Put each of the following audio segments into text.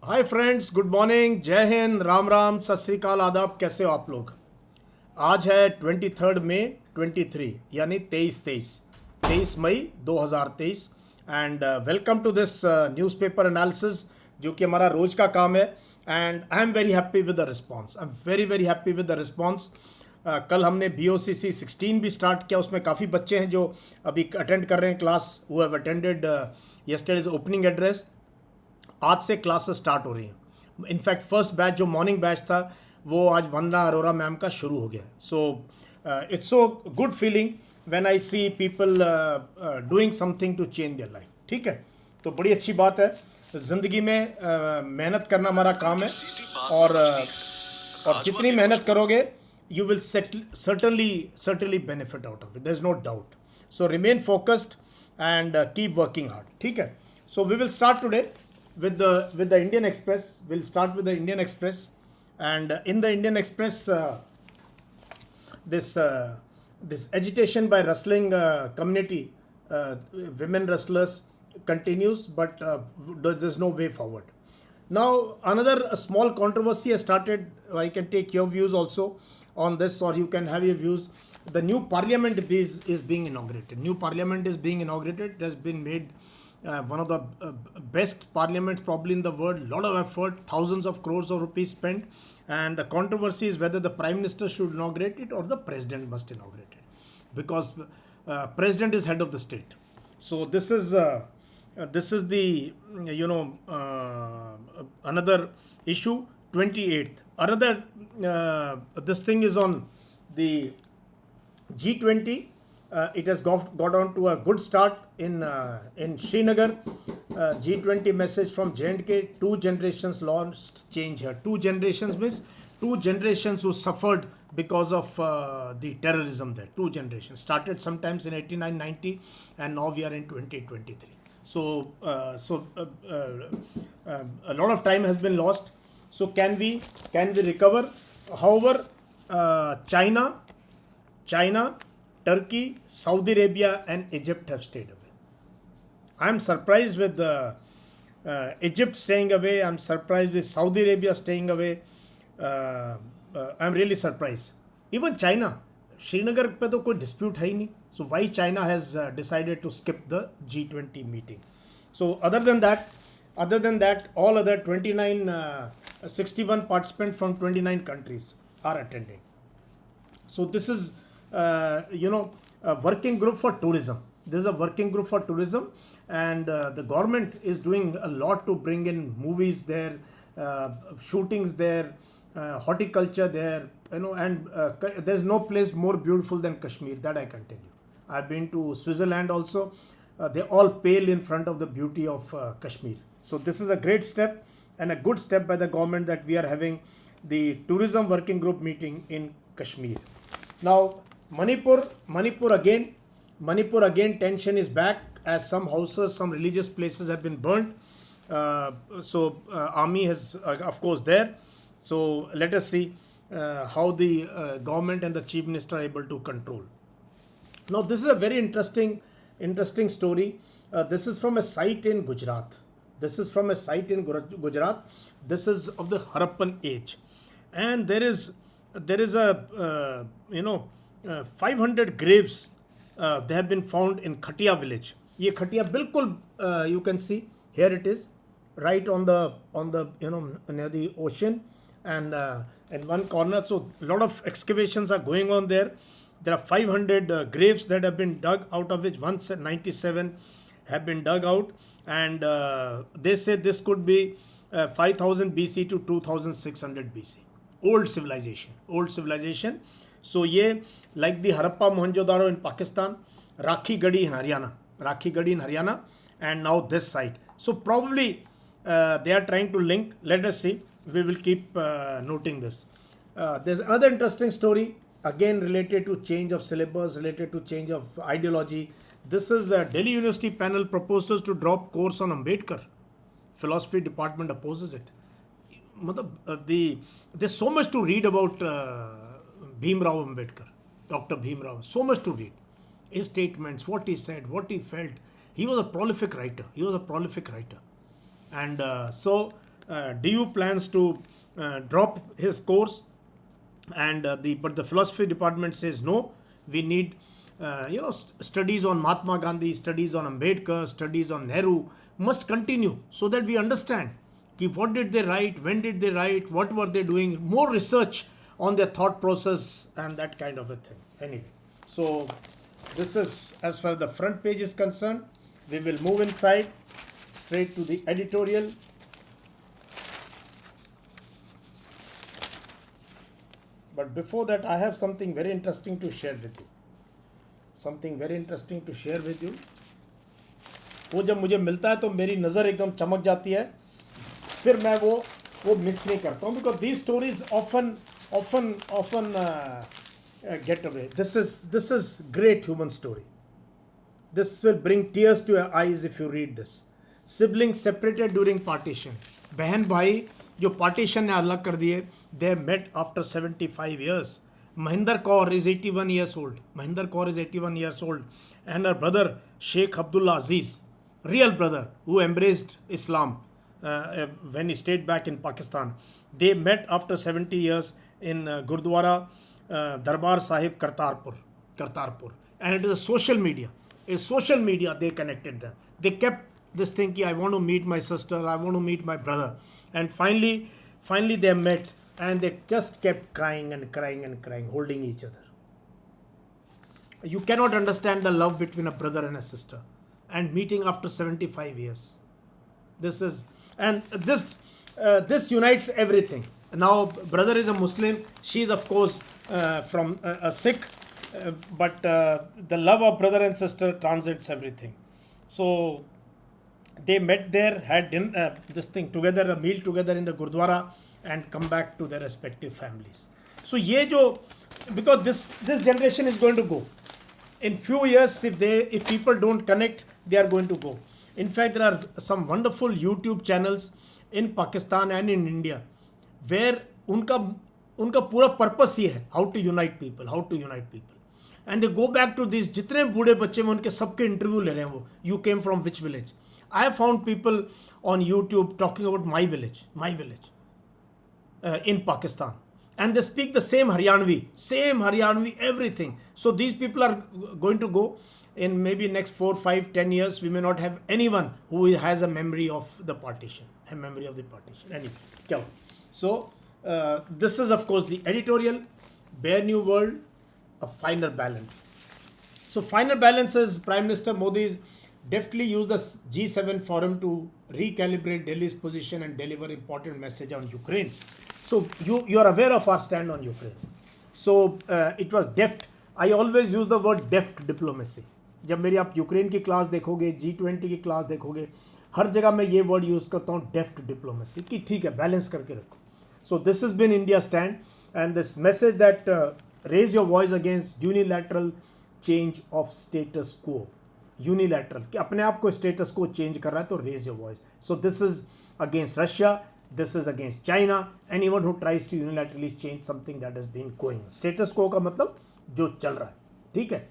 Hi friends, good morning, जय हिंद, राम राम, सत श्री अकाल, आदाब। कैसे हो आप लोग? आज है 23 मई 23 यानी 23 मई 2023 and welcome to this newspaper analysis जो कि हमारा रोज का काम है। And I am very happy with the response. I am very happy with the response. कल हमने BOCC 16 भी स्टार्ट किया। उसमें काफ़ी बच्चे हैं जो अभी अटेंड कर रहे हैं class. Who have attended yesterday's opening address. आज से क्लासेस स्टार्ट हो रही हैं। इनफैक्ट फर्स्ट बैच जो मॉर्निंग बैच था वो आज वंदना अरोरा मैम का शुरू हो गया। So it's so good feeling when I see people doing something to change their life. ठीक है, तो बड़ी अच्छी बात है। ज़िंदगी में मेहनत करना हमारा काम है और जितनी मेहनत करोगे you will certainly benefit out of it. There's no doubt. So remain focused and keep working hard. ठीक है, so we will start today with the Indian Express. We'll start with the Indian Express, and in the Indian Express, this agitation by wrestling community, women wrestlers continues, but there's no way forward. Now another small controversy has started. I can take your views also on this, or you can have your views. The new parliament is being inaugurated. New parliament is being inaugurated. It has been made one of the best parliaments probably in the world. Lot of effort, thousands of crores of rupees spent, and the controversy is whether the prime minister should inaugurate it or the president must inaugurate it, because president is head of the state. So this is the another issue. 28th, another this thing is on the G20. It has got on to a good start in Srinagar. G20 message from J&K. Two generations lost change here. Two generations means two generations who suffered because of the terrorism there. Two generations started sometimes in 89-90, and now we are in 2023. So a lot of time has been lost. So can we recover? However, China, Turkey, Saudi Arabia and Egypt have stayed away. I am surprised with Egypt staying away. I am surprised with Saudi Arabia staying away. I am really surprised. Even China, Srinagar पे तो कोई dispute है ही नहीं. So why China has decided to skip the G20 meeting? So other than that, all other 61 participants from 29 countries are attending. So this is a working group for tourism. This is a working group for tourism, and the government is doing a lot to bring in movies there, shootings there, horticulture there, and there's no place more beautiful than Kashmir, that I can tell you. I've been to Switzerland also. They all pale in front of the beauty of Kashmir. So this is a great step and a good step by the government that we are having the tourism working group meeting in Kashmir. Now Manipur again tension is back, as some houses, some religious places have been burnt. Army has of course there. So let us see how the government and the chief minister are able to control. Now this is a very interesting story. This is from a site in Gujarat. This is of the Harappan age, and there is a 500 graves they have been found in Khatia village. ये Khatia बिल्कुल you can see here it is right on the near the ocean, and in one corner. So a lot of excavations are going on there. There are 500 graves that have been dug, out of which 197 have been dug out, and they say this could be 5000 BC to 2600 BC. Old civilization. So ye like the Harappa Mohenjo-daro in Pakistan, Rakhi Gadi in Haryana, and now this site. So probably they are trying to link. Let us see. We will keep noting this. There's another interesting story, again related to change of syllabus, related to change of ideology. This is Delhi University panel proposes to drop course on Ambedkar. Philosophy department opposes it. There's so much to read about Bhimrao Ambedkar, Dr. Bhimrao. So much to read. His statements, what he said, what he felt. He was a prolific writer. And so DU plans to drop his course, and but the philosophy department says no, we need studies on Mahatma Gandhi, studies on Ambedkar, studies on Nehru must continue, so that we understand what did they write, when did they write, what were they doing, more research on their thought process and that kind of a thing. Anyway, so this is as far as the front page is concerned. We will move inside straight to the editorial. But before that, I have something very interesting to share with you. Something very interesting to share with you. वो जब मुझे मिलता है तो मेरी नज़र एकदम चमक जाती है, फिर मैं वो मिस नहीं करता हूँ, because these stories often get away. This is great human story. This will bring tears to your eyes if you read this. Siblings separated during partition. बहन भाई जो partition ने अलग कर दिए, they met after 75 years. Mahinder Kaur is 81 years old. Mahinder Kaur is 81 years old. And her brother, Sheikh Abdullah Aziz, real brother, who embraced Islam when he stayed back in Pakistan. They met after 70 years in Gurdwara Darbar Sahib, Kartarpur. And it is a social media. A social media, they connected them. They kept this thing, I want to meet my sister, I want to meet my brother. And finally they met, and they just kept crying and crying and crying, holding each other. You cannot understand the love between a brother and a sister, and meeting after 75 years. This unites everything. Now, brother is a Muslim, she is of course from a Sikh, but the love of brother and sister transcends everything. So they met there, had this thing together, a meal together in the Gurdwara, and come back to their respective families. So because this generation is going to go. In few years, if people don't connect, they are going to go. In fact, there are some wonderful YouTube channels in Pakistan and in India where उनका पूरा purpose ये है, how to unite people. And they go back to these, जितने बूढ़े बच्चे में उनके सबके interview ले रहे हैं वो, you came from which village. I have found people on YouTube talking about my village in Pakistan. And they speak the same Haryanvi, everything. So these people are going to go. In maybe next 4, 5, 10 years, we may not have anyone who has a memory of the partition. Anyway, so this is of course the editorial. Bare New World, a finer balance. So finer balance is Prime Minister Modi deftly used the G7 forum to recalibrate Delhi's position and deliver important message on Ukraine. So you are aware of our stand on Ukraine. So it was deft. I always use the word deft diplomacy. जब मेरी आप Ukraine की class देखोगे, G20 की class देखोगे, हर जगह मैं ये वर्ड यूज़ करता हूँ, डेफ्ट डिप्लोमेसी, कि ठीक है, बैलेंस करके रखो. So this has been India's stand, and this message that raise your voice against unilateral change of status quo. Unilateral, कि अपने आप को status quo change कर रहा है तो raise your voice. So this is against Russia, this is against China, anyone who tries to unilaterally change something that has been going. Status quo का मतलब जो चल रहा है, ठीक है.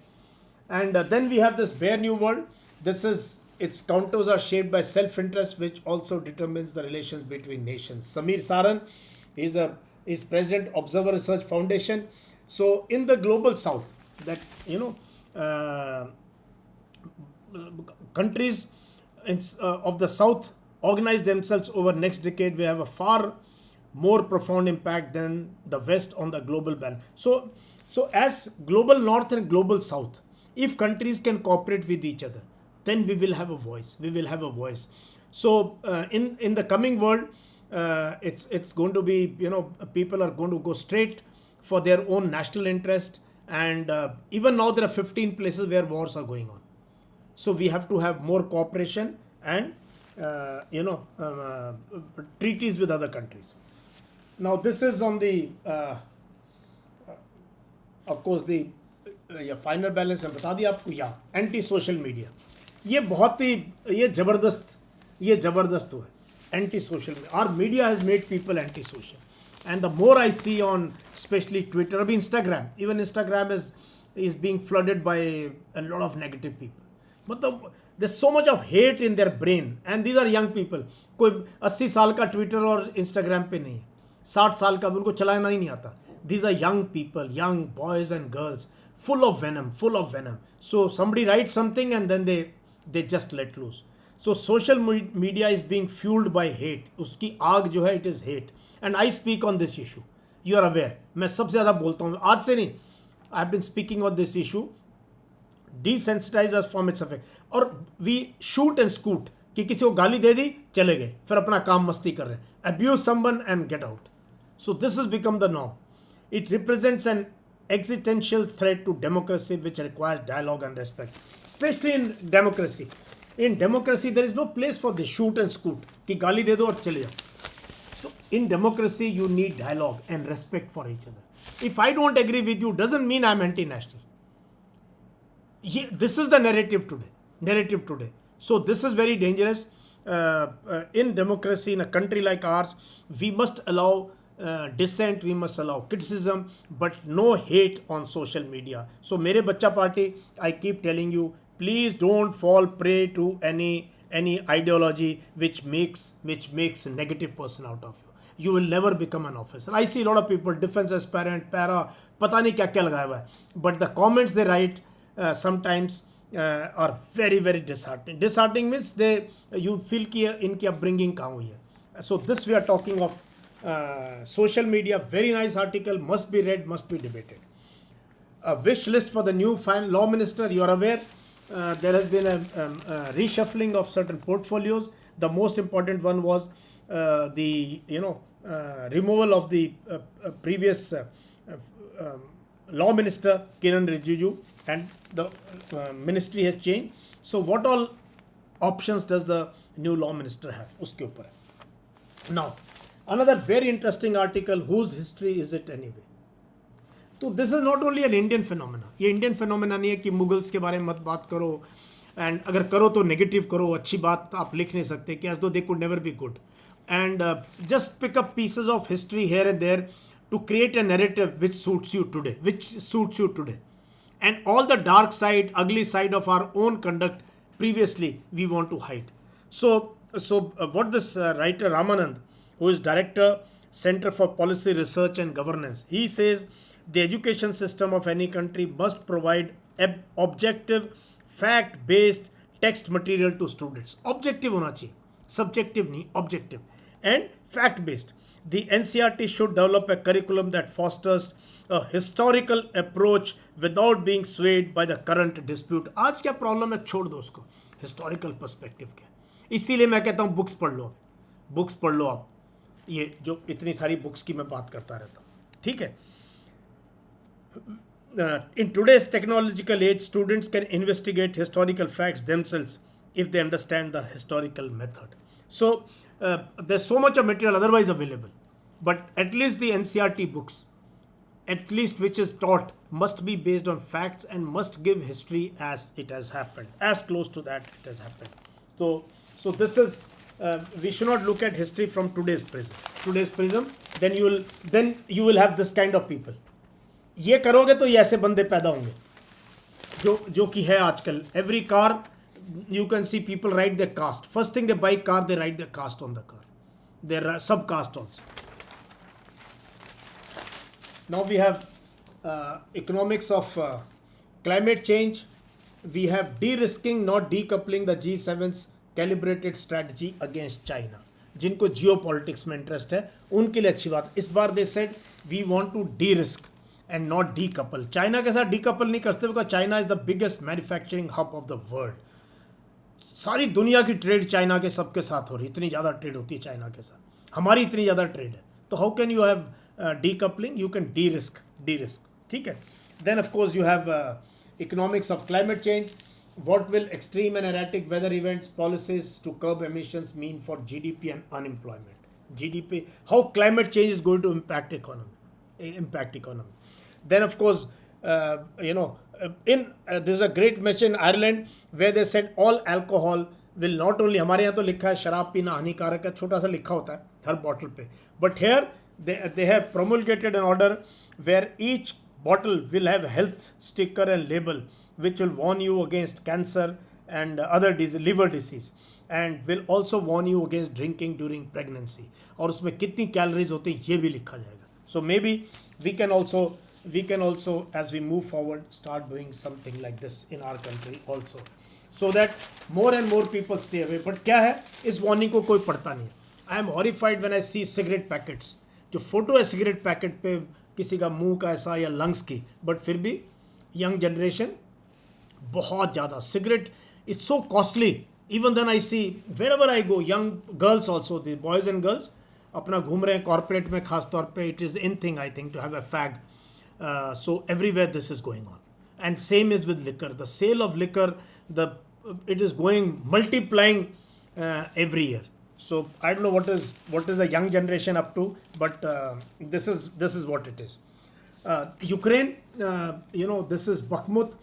And then we have this Bare New World. Its contours are shaped by self-interest, which also determines the relations between nations. Samir Saran is president Observer Research Foundation. So in the global south, that countries of the south organize themselves over next decade, we have a far more profound impact than the west on the global balance. So as global north and global south, if countries can cooperate with each other, then we will have a voice. So in the coming world, it's going to be, people are going to go straight for their own national interest, and even now there are 15 places where wars are going on. So we have to have more cooperation and treaties with other countries. Now this is on the of course the final balance है, बता दिया आपको. या anti social media, ये बहुत ही ये ज़बरदस्त हुआ है. Anti social media, our media has made people anti social, and the more I see on specially Twitter, अभी Instagram is being flooded by a lot of negative people. मतलब there's so much of hate in their brain, and these are young people. कोई 80 साल का Twitter और Instagram पे नहीं है, 60 साल का भी उनको चलाना ही नहीं आता. These are young people, young boys and girls, full of venom, full of venom. So somebody writes something and then they just let loose. So social media is being fueled by hate. उसकी आग जो है, it is hate. And I speak on this issue. You are aware. मैं सबसे ज़्यादा बोलता हूँ, आज से नहीं. I have been speaking on this issue. Desensitize us from its effect. और we shoot and scoot कि किसी को गाली दे दी, चले गए, फिर अपना काम मस्ती कर रहे हैं. Abuse someone and get out. So this has become the norm. It represents an existential threat to democracy which requires dialogue and respect. Especially in democracy. In democracy, there is no place for this shoot and scoot. कि गाली दे दो और चले जाओ. So in democracy, you need dialogue and respect for each other. If I don't agree with you, doesn't mean I'm anti-national. This is the narrative today. So this is very dangerous. In democracy, in a country like ours, we must allow dissent, we must allow criticism, but no hate on social media. So mere bachcha party, I keep telling you, please don't fall prey to any ideology which makes a negative person out of you. You will never become an officer. I see a lot of people, defense aspirant, para, pata nahi kya lagaya hua hai. But the comments they write sometimes are very, very disheartening. Disheartening means you feel ki inki upbringing kahan hui hai. So this we are talking of social media. Very nice article, must be read, must be debated. A wish list for the new law minister. You are aware there has been a reshuffling of certain portfolios. The most important one was the removal of the previous law minister Kiran Rijiju, and the ministry has changed. So what all options does the new law minister have? Uske upar hai. Now another very interesting article, whose history is it anyway? So this is not only an Indian phenomena. ये Indian phenomena नहीं है कि Mughals के बारे में मत बात करो, and अगर करो तो negative करो, अच्छी बात आप लिख नहीं सकते कि as though they could never be good. And just pick up pieces of history here and there to create a narrative which suits you today. And all the dark side, ugly side of our own conduct previously we want to hide. So what this writer Ramanand, who is director, Center for Policy Research and Governance, he says the education system of any country must provide objective, fact-based text material to students. Objective होना चाहिए, subjective नहीं, objective, and fact-based. The NCERT should develop a curriculum that fosters a historical approach without being swayed by the current dispute. आज क्या problem है, छोड़ दो उसको, historical perspective क्या. इसीलिए मैं कहता हूँ बुक्स पढ़ लो आप. ये जो इतनी सारी बुक्स की मैं बात करता रहता हूँ, ठीक है. In today's technological age, students can investigate historical facts themselves if they understand the historical method. So there's so much of material otherwise available, but at least the NCERT books, at least which is taught, must be based on facts and must give history as it has happened, as close to that it has happened. So this is we should not look at history from today's prism. Then you will have this kind of people. ये करोगे तो ये ऐसे बंदे पैदा होंगे जो कि है आजकल. Every car you can see people write their caste. First thing they buy car, they write their caste on the car. Their subcaste also. Now we have economics of climate change. We have de-risking, not decoupling the G7's calibrated strategy against China. जिनको geopolitics में interest है उनके लिए अच्छी बात. इस बार they said we want to de-risk and not decouple. China के साथ decouple नहीं करते because China is the biggest manufacturing hub of the world. सारी दुनिया की ट्रेड चाइना के सबके साथ हो रही, इतनी ज़्यादा ट्रेड होती है चाइना के साथ, हमारी इतनी ज़्यादा ट्रेड है. तो how can you have decoupling? You can de-risk, ठीक है. Then of course you have economics of climate change. What will extreme and erratic weather events, policies to curb emissions mean for GDP and unemployment? GDP, how climate change is going to impact economy. Then of course, there's a great mention in Ireland where they said all alcohol will not only, हमारे यहाँ तो लिखा है शराब पीना हानिकारक है, छोटा सा लिखा होता है हर बॉटल पे, but here they have promulgated an order where each bottle will have a health sticker and label which will warn you against cancer and other disease, liver disease, and will also warn you against drinking during pregnancy. और उसमें कितनी calories होती हैं ये भी लिखा जाएगा. So maybe we can also as we move forward start doing something like this in our country also, so that more and more people stay away. But क्या है, इस warning को कोई पढ़ता नहीं. I am horrified when I see cigarette packets. जो photo है cigarette packet पे किसी का मुंह का ऐसा या लंग्स की, बट फिर भी यंग जनरेशन बहुत ज़्यादा cigarette, it's so costly. Even then I see wherever I go, young girls also, the boys and girls अपना घूम रहे हैं कॉर्पोरेट में खास तौर पे. It is in thing I think to have a fag. So everywhere this is going on, and same is with liquor. The sale of liquor, it is going multiplying every year. So I don't know what is the young generation up to, but this is what it is. Ukraine, this is Bakhmut,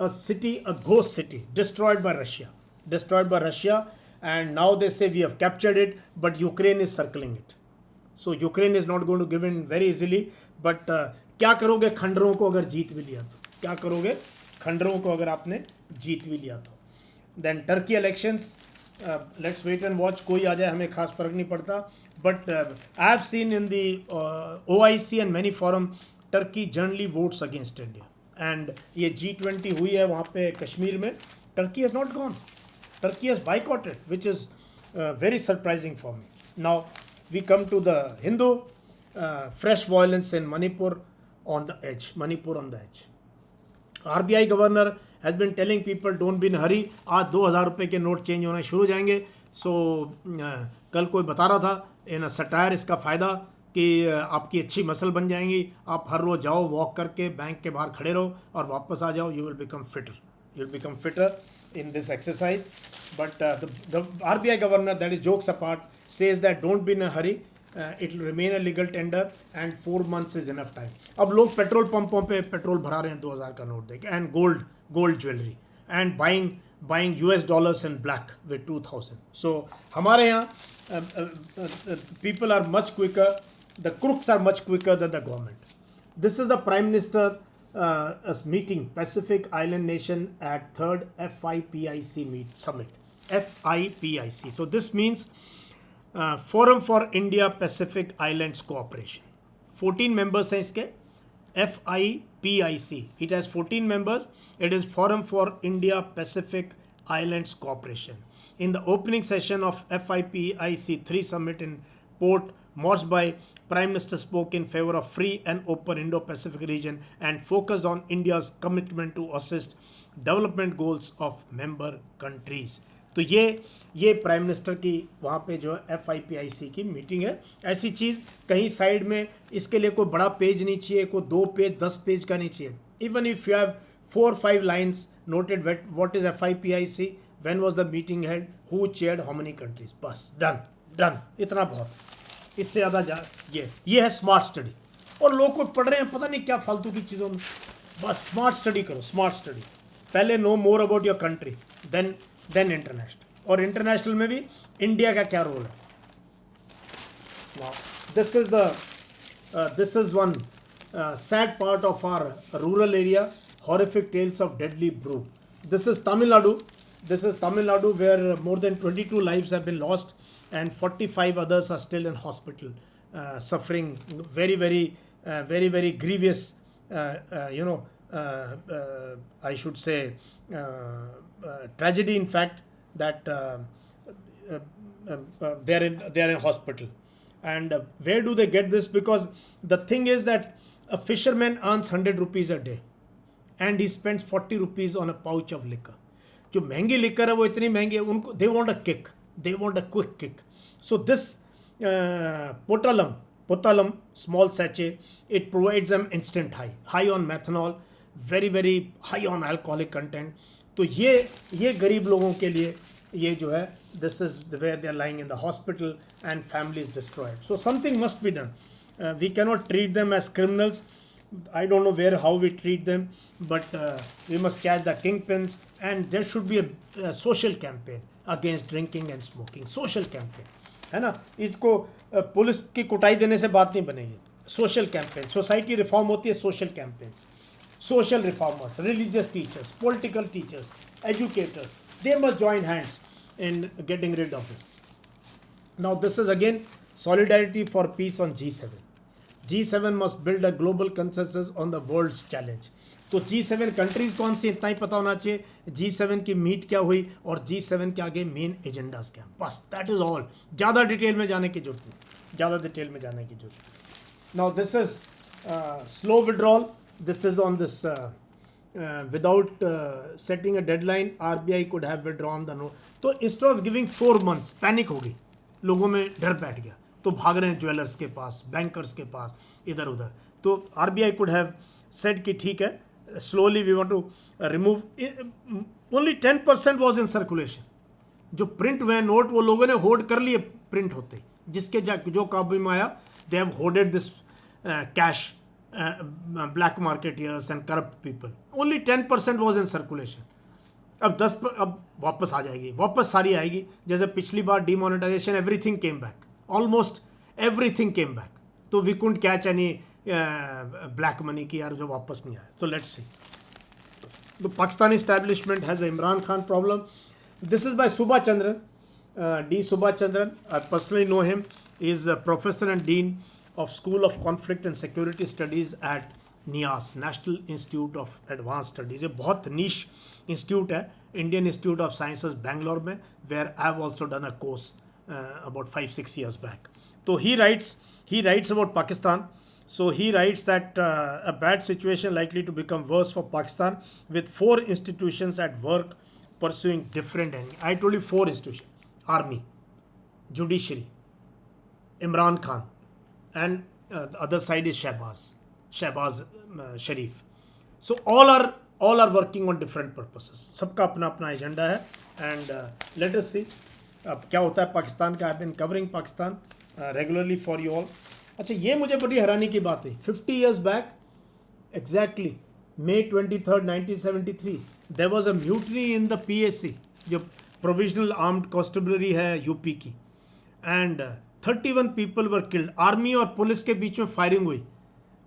a city, a ghost city, destroyed by Russia, and now they say we have captured it, but Ukraine is circling it. So Ukraine is not going to give in very easily. But क्या करोगे खंडरों को अगर जीत भी लिया तो? क्या करोगे खंडरों को अगर आपने जीत भी लिया तो? Then Turkey elections, let's wait and watch. कोई आ जाए हमें खास फर्क नहीं पड़ता. But I have seen in the OIC and many forum, Turkey generally votes against India. And ये G20 हुई है वहाँ पे कश्मीर में, Turkey has not gone. Turkey has boycotted, which is very surprising for me. Now we come to the Hindu, fresh violence in Manipur on the edge. RBI governor has been telling people don't be in a hurry. आज 2000 रुपये के note change होना शुरू हो जाएंगे. सो कल कोई बता रहा था इन सटायर इसका फ़ायदा कि आपकी अच्छी मसल बन जाएंगी, आप हर रोज़ जाओ वॉक करके बैंक के बाहर खड़े रहो और वापस आ जाओ, you will become fitter in this exercise. But the RBI governor, that is jokes apart, says that don't be in a hurry. It will remain a legal tender and 4 months is enough time. अब लोग petrol पंपों पे petrol भरा रहे हैं 2000 का note देके, and gold jewelry, and buying US dollars in black with 2000. So हमारे यहाँ people are much quicker, the crooks are much quicker than the government. This is the Prime Minister meeting Pacific Island Nation at 3rd FIPIC summit. FIPIC. So this means Forum for India Pacific Islands Cooperation. 14 members हैं इसके. FIPIC. It has 14 members. It is Forum for India Pacific Islands Cooperation. In the opening session of FIPIC 3 summit in Port Moresby, Prime Minister spoke in favor of free and open Indo-Pacific region and focused on India's commitment to assist development goals of member countries. तो ये prime minister की वहाँ पे जो FIPIC की meeting है. ऐसी चीज़ कहीं साइड में इसके लिए कोई बड़ा पेज नहीं चाहिए, कोई 2 पेज 10 पेज का नहीं चाहिए. Even if you have 4-5 lines noted what is FIPIC, when was the meeting head, who chaired how many countries, बस डन. इतना बहुत, इससे ज़्यादा ये है स्मार्ट स्टडी. और लोग को पढ़ रहे हैं पता नहीं क्या फालतू की चीज़ों में. बस स्मार्ट स्टडी करो, स्मार्ट स्टडी. पहले know more about your country, then international. और इंटरनेशनल में भी इंडिया का क्या रोल है. This is one sad part of our rural area. Horrific tales of deadly brew. This is Tamil Nadu where more than 22 lives have been lost and 45 others are still in hospital, suffering very grievous, I should say tragedy, in fact, that they are in hospital. And where do they get this? Because the thing is that a fisherman earns 100 rupees a day and he spends 40 rupees on a pouch of liquor. जो महंगी liquor है वो इतनी महंगी है, उनको they want a quick kick. So this potalam small sachet, it provides them instant high on methanol, very high on alcoholic content. तो ये गरीब लोगों के लिए ये जो है, this is where they are lying in the hospital and families destroyed. So something must be done. We cannot treat them as criminals. I don't know how we treat them, but we must catch the kingpins, and there should be a social campaign against drinking and smoking. Social campaign, है ना. इसको police की कुटाई देने से बात नहीं बनेगी. Social campaign. Society reform होती है social campaigns. Social reformers, religious teachers, political teachers, educators, They must join hands in getting rid of this. Now this is again solidarity for peace on G7. G7 must build a global consensus on the world's challenge. तो G7 countries कौन सी इतना ही पता होना चाहिए, G7 की meet क्या हुई और G7 के आगे मेन एजेंडास क्या, बस दैट इज ऑल. ज़्यादा डिटेल में जाने की जरूरत नहीं, ज़्यादा डिटेल में जाने की जरूरत. Now this is slow withdrawal. This is on this without setting a deadline RBI could have withdrawn the note. तो instead of giving 4 months panic हो गई, लोगों में डर बैठ गया, तो भाग रहे हैं ज्वेलर्स के पास, बैंकर्स के पास, इधर उधर. तो RBI could have said कि ठीक है, slowly we want to remove. Only 10% was in circulation. जो प्रिंट हुए नोट वो लोगों ने होल्ड कर लिए प्रिंट होते, जिसके जो काबू में आया they have hoarded this cash. Black marketeers and corrupt people. Only 10% was in circulation. अब 10 अब वापस आ जाएगी, वापस सारी आएगी. जैसे पिछली बार demonetisation, everything came back, almost everything came back. तो we couldn't catch any black money की यार जो वापस नहीं आया. So let's see. The Pakistani establishment has a Imran Khan problem. This is by Subha Chandran, D. Subha Chandran. I personally know him. He is a professor and dean of School of Conflict and Security Studies at NIAS, National Institute of Advanced Studies. ये बहुत niche institute है, Indian Institute of Sciences Bangalore में, where I have also done a course about 5-6 years back. So he writes about Pakistan. So he writes that a bad situation likely to become worse for Pakistan with 4 institutions at work pursuing different ends. I told you 4 institutions: Army, Judiciary, Imran Khan, and the other side is Shehbaz Sharif. So all are working on different purposes. सबका अपना अपना agenda है. And let us see अब क्या होता है पाकिस्तान का. I have been covering Pakistan regularly for you all. अच्छा, ये मुझे बड़ी हैरानी की बात है. 50 years back, exactly May 23rd, 1973, there was a mutiny in the PAC, जो Provisional Armed Constabulary है यूपी की. And 31 people were killed. Army और पुलिस के बीच में फायरिंग हुई.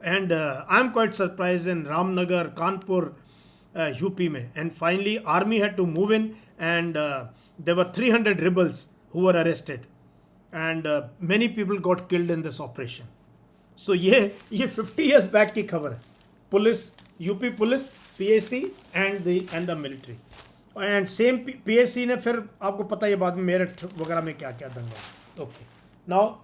And I am quite surprise in Ramnagar, Kanpur, UP में. And finally army had to move in and there were 300 rebels who were arrested and many people got killed in this operation. So ये 50 years back की खबर है. Police, UP police, PAC and the military. And same PAC ने फिर आपको पता है बाद में मेरठ वगैरह में क्या क्या दंगा. Okay. Now,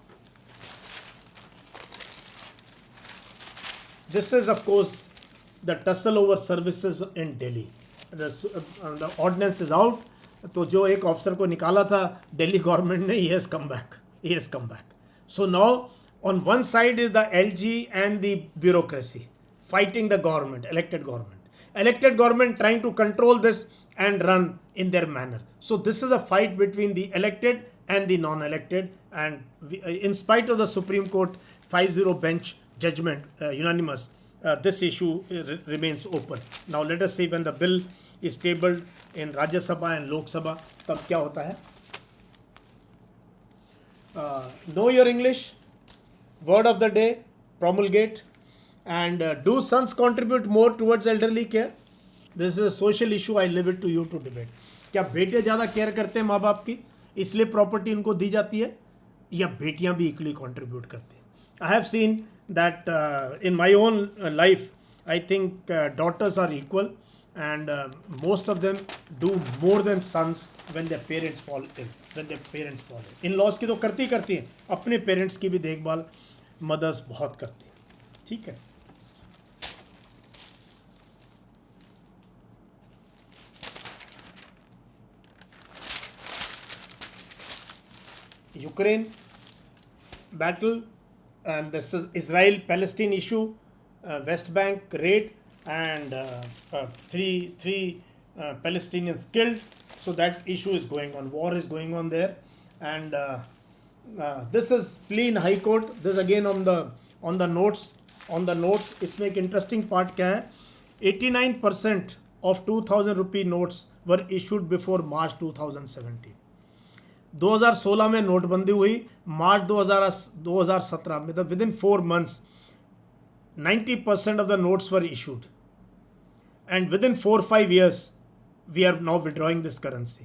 this is of course the tussle over services in Delhi. The ordinance is out. तो जो एक ऑफिसर को निकाला था दिल्ली गवर्नमेंट ने, he has come back. So now on one side is the LG and the bureaucracy fighting the government, elected government trying to control this and run in their manner. So this is a fight between the elected and the non-elected, and in spite of the Supreme Court 5-0 bench judgment, unanimous, this issue remains open. Now let us see when the bill is tabled in Rajya Sabha and Lok Sabha, तब क्या होता है. Know your English, word of the day, promulgate, and do sons contribute more towards elderly care? This is a social issue. I leave it to you to debate. क्या बेटे ज़्यादा care करते हैं माँ बाप की, इसलिए प्रॉपर्टी उनको दी जाती है, या बेटियां भी इक्वली कंट्रीब्यूट करती हैं? I have seen that in my own life. I think daughters are equal and most of them do more than sons when their parents fall ill. In-laws की तो करती हैं, अपने पेरेंट्स की भी देखभाल मदर्स बहुत करती हैं. ठीक है. Ukraine battle, and this is Israel-Palestine issue, West Bank raid, and three Palestinians killed. So that issue is going on. War is going on there, and this is plea in High Court. This again on the notes. इसमें एक interesting part क्या है? 89% of 2,000 rupee notes were issued before March 2017. 2016 में नोटबंदी हुई, मार्च 2017 में, with in 4 months 90% of the notes were issued, and within 4-5 years we are now withdrawing this currency.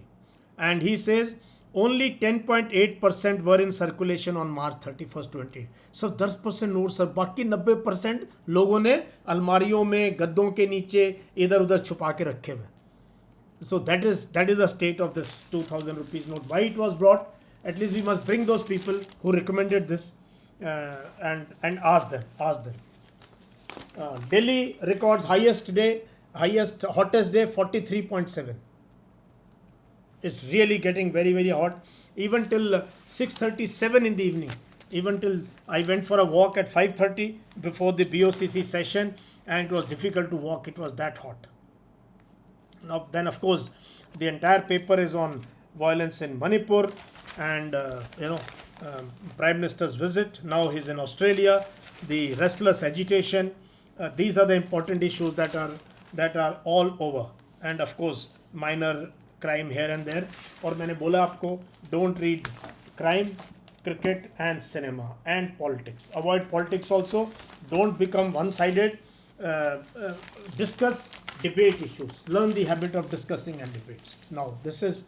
And he says only 10.8% were in circulation on March 31st, 20. So 10% note sir, बाकी 90% लोगों ने अलमारियों में, गद्दों के नीचे, इधर उधर छुपा के रखे हुए. So that is the state of this 2000 rupees note. Why it was brought? At least we must bring those people who recommended this and ask them. Delhi records hottest day 43.7. It's really getting very, very hot. Even till 6:37 in the evening. Even till I went for a walk at 5:30 before the BOCC session, and it was difficult to walk. It was that hot. Now then, of course, the entire paper is on violence in Manipur, and Prime Minister's visit. Now he's in Australia. The restless agitation. These are the important issues that are all over, and of course minor crime here and there. और मैंने बोला आपको, don't read crime, cricket and cinema and politics. Avoid politics also. Don't become one-sided. Discuss, debate issues. Learn the habit of discussing and debates. Now this is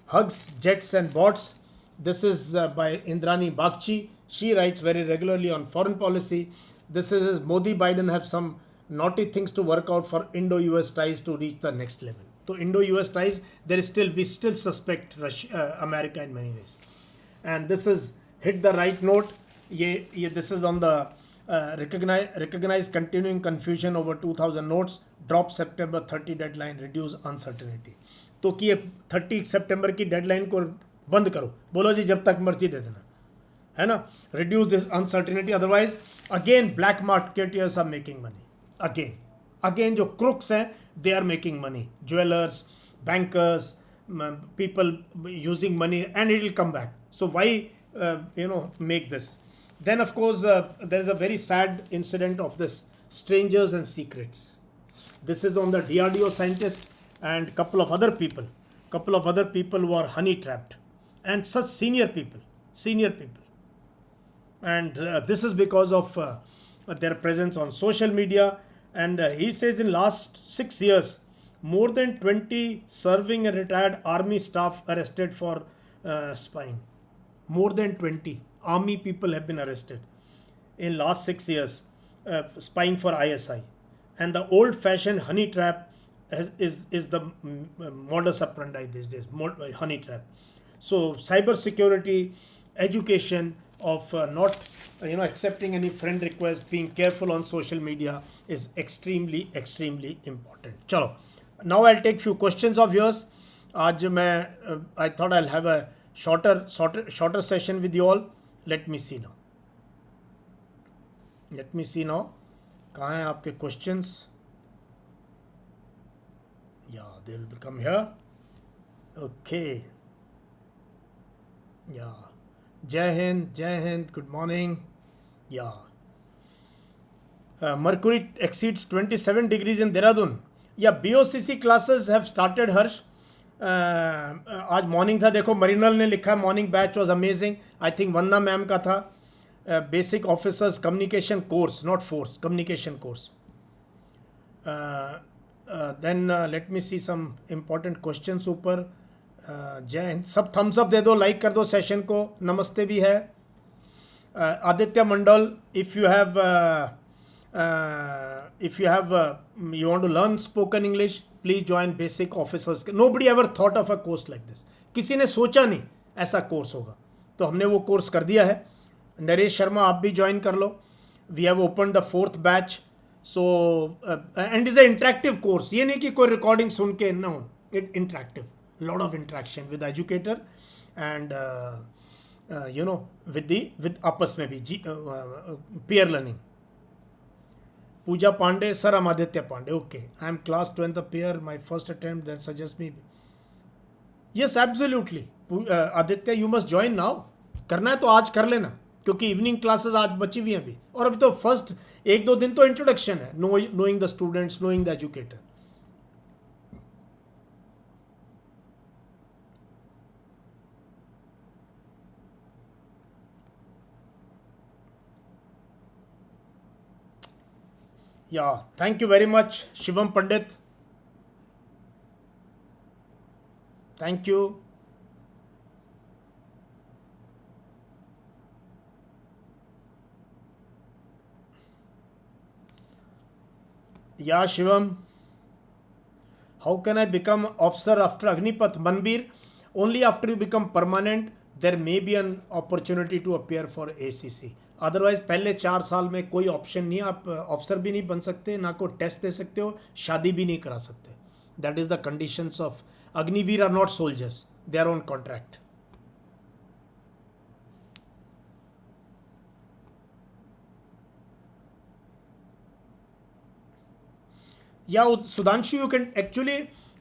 Hugs, Jets and Bots. This is by Indrani Bagchi. She writes very regularly on foreign policy. This is Modi Biden have some naughty things to work out for Indo-US ties to reach the next level. So Indo-US ties, we still suspect America in many ways. And this is hit the right note. This is on the recognize continuing confusion over 2000 notes, drop September 30 deadline, reduce uncertainty. तो कि ये 30 सितंबर की deadline को बंद करो, बोलो जी जब तक मर्जी दे देना, है ना. Reduce this uncertainty, otherwise again black marketeers are making money. Again जो crooks हैं, they are making money. Jewelers, bankers, people using money, and it will come back. So why make this? Then of course there is a very sad incident of this strangers and secrets. This is on the DRDO scientist and couple of other people who are honey trapped, and such senior people, and this is because of their presence on social media. And he says in last 6 years, more than 20 serving and retired army staff arrested for spying. More than 20 army people have been arrested in last 6 years, spying for ISI. And the old-fashioned honey trap is the modus operandi these days, honey trap. So cyber security, education of not accepting any friend request, being careful on social media is extremely important. Chalo, now I'll take few questions of yours. I thought I'll have a shorter session with you all. Let me see now. कहाँ हैं आपके questions? Yeah, they will come here. Okay. Yeah. Jai Hind, good morning. Yeah. Mercury exceeds 27 degrees in Dehradun. Yeah, BOCC classes have started, Harsh. आज morning था, देखो मरीनल ने लिखा, morning batch was amazing. I think Vandana ma'am का था. Basic officers communication course, not force, communication course. Then let me see some important questions ऊपर. जय हिंद. सब Thums up दे दो, लाइक कर दो सेशन को. नमस्ते भी है. Aditya Mandal, if you want to learn spoken English, please join basic officers. Nobody ever thought of a course like this. किसी ने सोचा नहीं ऐसा कोर्स होगा, तो हमने वो कोर्स कर दिया है. नरेश शर्मा, आप भी ज्वाइन कर लो. We have open the 4th batch. So and is a interactive course. ये नहीं कि कोई रिकॉर्डिंग सुन के, no, it interactive. lot of interaction with the educator and with आपस में भी peer learning. Pooja Pandey, sir, I'm Aditya Pandey. Okay, I'm class 10th peer, my first attempt, then suggest me. Yes, absolutely. Aditya, you must join now. करना है तो आज कर लेना, क्योंकि इवनिंग क्लासेस आज बची हुई हैं अभी, और अभी तो फर्स्ट 1-2 दिन तो इंट्रोडक्शन है, knowing the students, knowing the educator. Yeah, thank you very much, Shivam Pandit. Thank you. या Shivam, how can I become officer after Agnipath? Manbir, only after you become permanent there may be an opportunity to appear for ACC. Otherwise पहले 4 साल में कोई option नहीं है, आप officer भी नहीं बन सकते, ना कोई टेस्ट दे सकते हो, शादी भी नहीं करा सकते. That is the conditions of Agniveer. Are not soldiers, they are on contract. या सुधांशु, यू कैन एक्चुअली,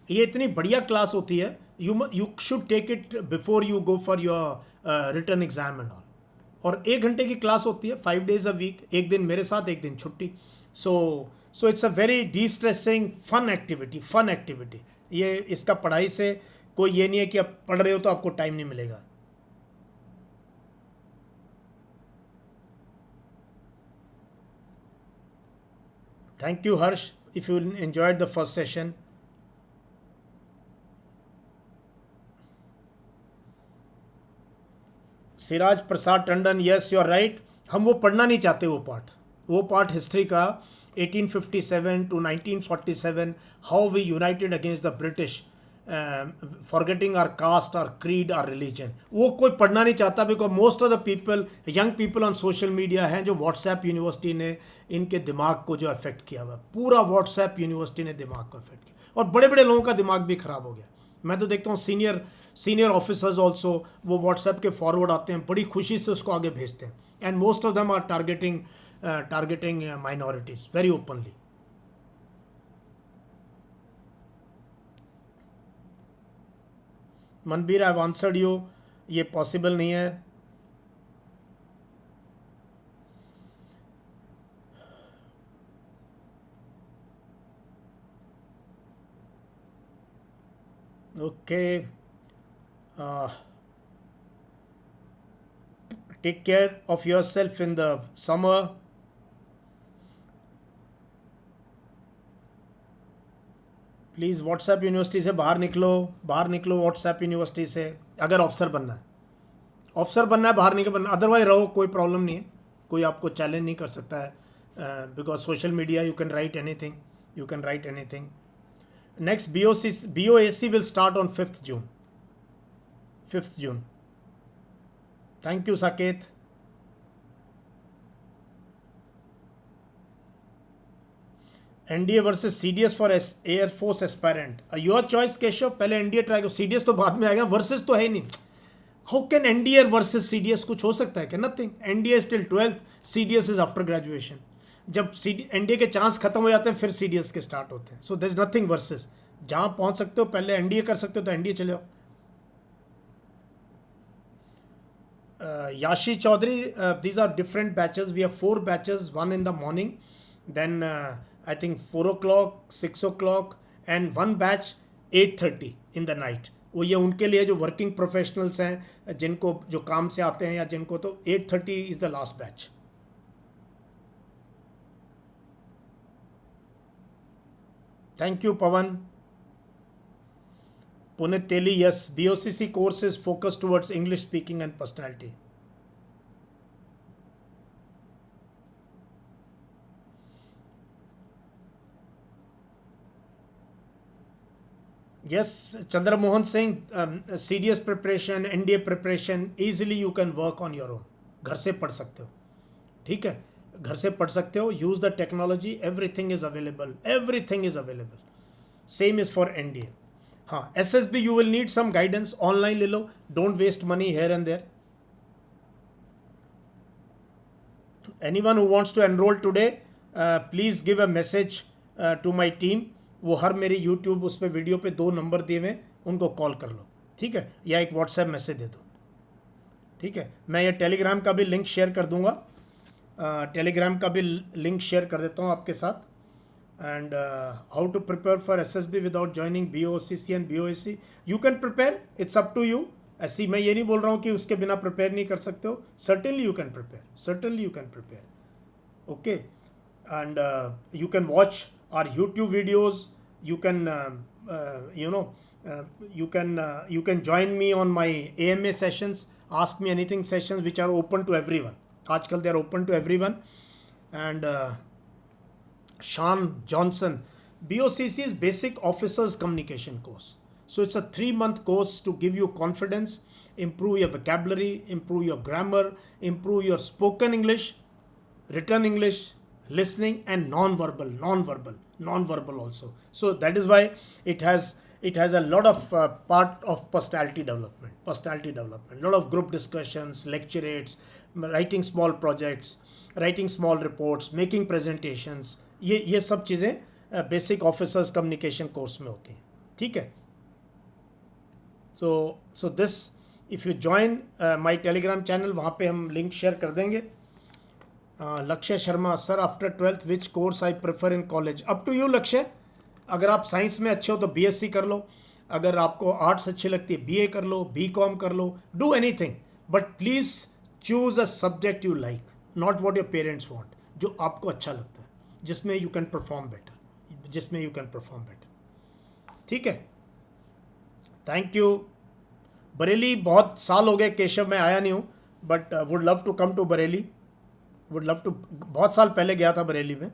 ये इतनी बढ़िया क्लास होती है, you should take it before you go for your written exam and all. और 1 घंटे की क्लास होती है, 5 days अ वीक, एक दिन मेरे साथ, एक दिन छुट्टी. So it's a very destressing fun activity. ये इसका पढ़ाई से कोई ये नहीं है कि आप पढ़ रहे हो तो आपको टाइम नहीं मिलेगा. Thank you Harsh, if you enjoyed the first session. Siraj Prasad Tandon, yes you are right. हम वो पढ़ना नहीं चाहते, वो पार्ट हिस्ट्री का 1857 to 1947, how we united against the British, forgetting our caste, our creed, our religion, वो कोई पढ़ना नहीं चाहता. Because most of the people, young people on social media हैं जो व्हाट्सएप यूनिवर्सिटी ने इनके दिमाग को जो अफेक्ट किया हुआ, पूरा व्हाट्सएप यूनिवर्सिटी ने दिमाग को अफेक्ट किया, और बड़े बड़े लोगों का दिमाग भी ख़राब हो गया. मैं तो देखता हूँ सीनियर ऑफिसर्स ऑल्सो, वो व्हाट्सएप के फॉरवर्ड आते हैं, बड़ी खुशी से उसको आगे भेजते हैं. And most of them are targeting minorities very openly. Manbir, I have answered you, ये पॉसिबल नहीं है. Okay, take care of yourself in the summer. Please WhatsApp university से बाहर निकलो व्हाट्सएप यूनिवर्सिटी से. अगर ऑफिसर बनना है बाहर नहीं बनना, अदरवाइज रहो, कोई प्रॉब्लम नहीं है, कोई आपको चैलेंज नहीं कर सकता है. Because social media, you can write anything. Next BOAC will start on 5th June. Thank you Saket. NDA versus CDS for air force aspirant, your choice Keshav. पहले एनडीए ट्राई करो, CDS तो बाद में आएगा, वर्सेस तो है ही नहीं. How can NDA versus CDS कुछ हो सकता है क्या? Nothing. NDA is till 12th, CDS is after graduation. जब एनडीए के चांस खत्म हो जाते हैं फिर CDS के स्टार्ट होते हैं. So there is nothing versus. जहां पहुंच सकते हो पहले एनडीए कर सकते हो तो एनडीए चले जाओ. याशी Chaudhary, these are different batches. We have 4 batches, one in the morning, then I think 4 o'clock, 6 o'clock, and one batch 8:30 in the night. वो ये उनके लिए जो वर्किंग प्रोफेशनल्स हैं, जिनको जो काम से आते हैं या जिनको, तो 8:30 is the last batch. Thank you Pawan. Punit Teli, yes, BOCC course is focused towards English speaking and personality. Yes, Chandramohan Singh, CDS preparation, NDA preparation, easily you can work on your own. घर से पढ़ सकते हो, ठीक है, घर से पढ़ सकते हो. Use the technology, everything is available. Same is for NDA. हाँ, SSB you will need some guidance, online ले लो, don't waste money here and there. Anyone who wants to enroll today, please give a message to my team. वो हर मेरी YouTube उस पर video पे 2 number दिए हुए, उनको कॉल कर लो, ठीक है, या एक व्हाट्सएप मैसेज दे दो, ठीक है. मैं ये टेलीग्राम का भी लिंक शेयर कर दूंगा, टेलीग्राम का भी लिंक शेयर कर देता हूँ आपके साथ. And how to prepare for SSB without joining BOCC and BOAC. You can prepare, it's up to you. ऐसी मैं ये नहीं बोल रहा हूँ कि उसके बिना प्रिपेयर नहीं कर सकते हो. Certainly you can prepare. Okay, and you can watch our YouTube videos. You can You can join me on my AMA sessions, ask me anything sessions which are open to everyone. आजकल they are open to everyone. And Sean Johnson, BOCC is Basic Officers Communication course. So it's a 3-month course to give you confidence, improve your vocabulary, improve your grammar, improve your spoken English, written English, listening, and non-verbal also. So that is why it has a lot of part of personality development, a lot of group discussions, lecturates, writing small projects, writing small reports, making presentations. ये सब चीज़ें basic officers communication course में होती हैं. ठीक है. So this, if you join my telegram channel, वहाँ पे हम लिंक शेयर कर देंगे. Lakshya Sharma, sir after 12th which course I prefer in college? Up to you Lakshya. अगर आप साइंस में अच्छे हो तो BSc कर लो, अगर आपको आर्ट्स अच्छी लगती है BA कर लो, BCom कर लो, do anything, but please choose a subject you like, not what your parents want, जो आपको अच्छा लगता है, जिसमें यू कैन परफॉर्म बेटर. ठीक है. Thank you. बरेली बहुत साल हो गए केशव, मैं आया नहीं हूँ, but would love to come to Bareilly. बहुत साल पहले गया था बरेली में.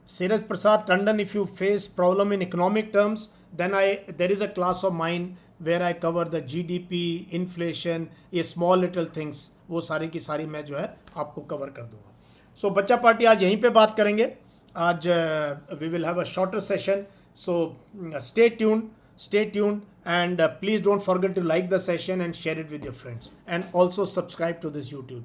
Siraj Prasad Tandon, if you face problem in economic terms, then there is a class of mine where I cover the GDP, inflation, ये small little things, वो सारी की सारी मैं जो है आपको कवर कर दूंगा. So बच्चा पार्टी आज यहीं पे बात करेंगे. आज we will have a shorter session. So stay tuned and please don't forget to like the session and share it with your friends, and also subscribe to this YouTube channel.